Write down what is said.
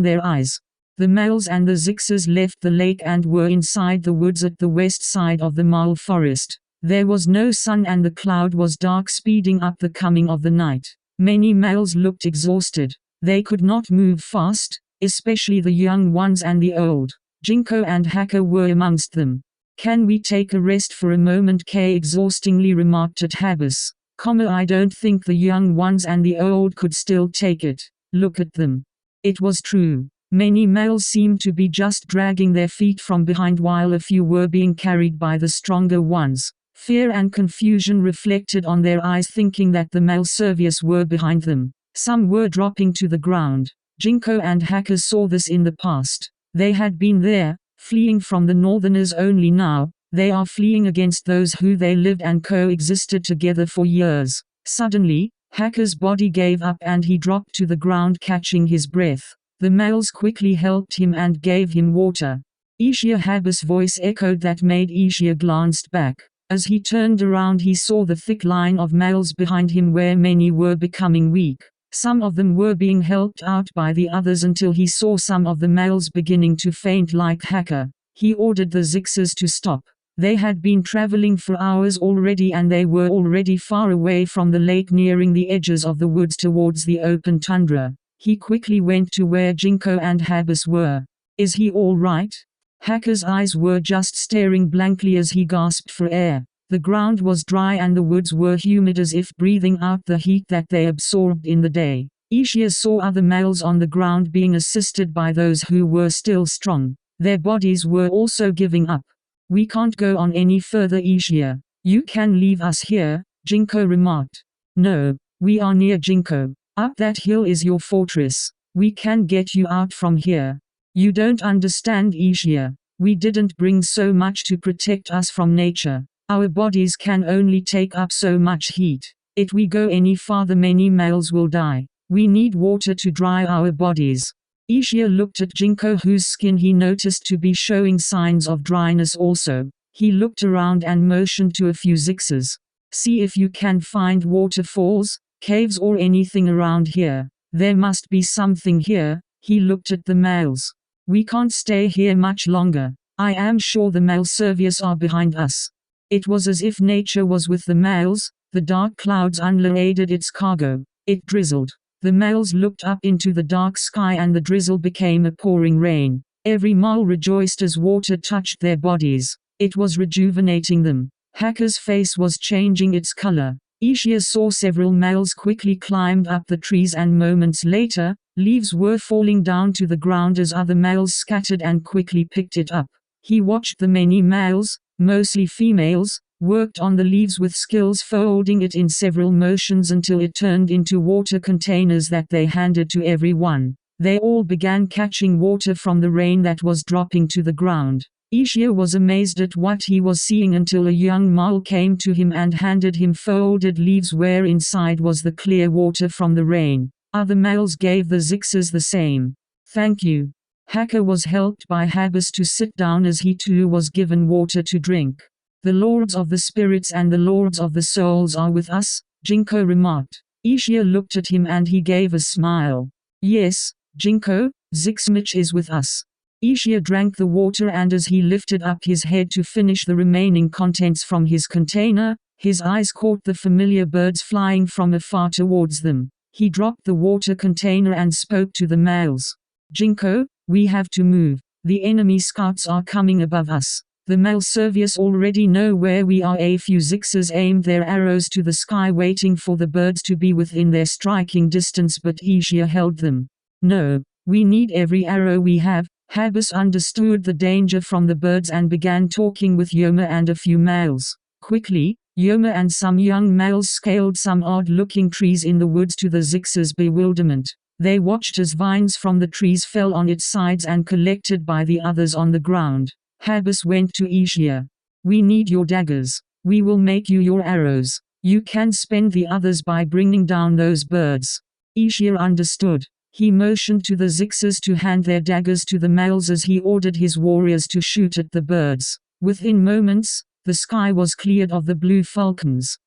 their eyes. The males and the Zixes left the lake and were inside the woods at the west side of the Mole forest. There was no sun and the cloud was dark, speeding up the coming of the night. Many males looked exhausted. They could not move fast, especially the young ones and the old. Jinko and Hacker were amongst them. "Can we take a rest for a moment?" Kay exhaustingly remarked at Habis. "I don't think the young ones and the old could still take it. Look at them." It was true. Many males seemed to be just dragging their feet from behind while a few were being carried by the stronger ones. Fear and confusion reflected on their eyes, thinking that the male Servius were behind them. Some were dropping to the ground. Jinko and Hacker saw this in the past. They had been there, fleeing from the Northerners. Only now, they are fleeing against those who they lived and coexisted together for years. Suddenly, Hacker's body gave up and he dropped to the ground, catching his breath. The males quickly helped him and gave him water. Ishia Habis' voice echoed that made Ishia glanced back. As he turned around, he saw the thick line of males behind him where many were becoming weak. Some of them were being helped out by the others until he saw some of the males beginning to faint like Hacker. He ordered the Zixes to stop. They had been traveling for hours already and they were already far away from the lake, nearing the edges of the woods towards the open tundra. He quickly went to where Jinko and Habis were. "Is he all right?" Hacker's eyes were just staring blankly as he gasped for air. The ground was dry and the woods were humid, as if breathing out the heat that they absorbed in the day. Ishia saw other males on the ground being assisted by those who were still strong. Their bodies were also giving up. "We can't go on any further, Ishia. You can leave us here," Jinko remarked. "No, we are near Jinko. Up that hill is your fortress. We can get you out from here." "You don't understand, Ishia. We didn't bring so much to protect us from nature. Our bodies can only take up so much heat. If we go any farther, many males will die. We need water to dry our bodies." Ishia looked at Jinko, whose skin he noticed to be showing signs of dryness also. He looked around and motioned to a few Zixes. "See if you can find waterfalls, caves or anything around here. There must be something here." He looked at the males. "We can't stay here much longer. I am sure the male Servius are behind us." It was as if nature was with the males. The dark clouds unloaded its cargo. It drizzled. The males looked up into the dark sky and the drizzle became a pouring rain. Every male rejoiced as water touched their bodies. It was rejuvenating them. Hacker's face was changing its color. Ishia saw several males quickly climbed up the trees and moments later, leaves were falling down to the ground as other males scattered and quickly picked it up. He watched the many males, mostly females, worked on the leaves with skills, folding it in several motions until it turned into water containers that they handed to everyone. They all began catching water from the rain that was dropping to the ground. Ishia was amazed at what he was seeing until a young male came to him and handed him folded leaves where inside was the clear water from the rain. Other males gave the Zixes the same. "Thank you." Hacker was helped by Habis to sit down as he too was given water to drink. "The Lords of the Spirits and the Lords of the Souls are with us," Jinko remarked. Ishia looked at him and he gave a smile. "Yes, Jinko, Zixmich is with us." Ishia drank the water and as he lifted up his head to finish the remaining contents from his container, his eyes caught the familiar birds flying from afar towards them. He dropped the water container and spoke to the males. "Jinko, we have to move. The enemy scouts are coming above us. The male Servius already know where we are." A few Zixes aimed their arrows to the sky, waiting for the birds to be within their striking distance, but Ishia held them. "No, we need every arrow we have." Habis understood the danger from the birds and began talking with Yoma and a few males. Quickly, Yoma and some young males scaled some odd-looking trees in the woods to the Zixes' bewilderment. They watched as vines from the trees fell on its sides and collected by the others on the ground. Habis went to Ishia. "We need your daggers. We will make you your arrows. You can spend the others by bringing down those birds." Ishia understood. He motioned to the Zixes to hand their daggers to the males as he ordered his warriors to shoot at the birds. Within moments, the sky was cleared of the blue falcons.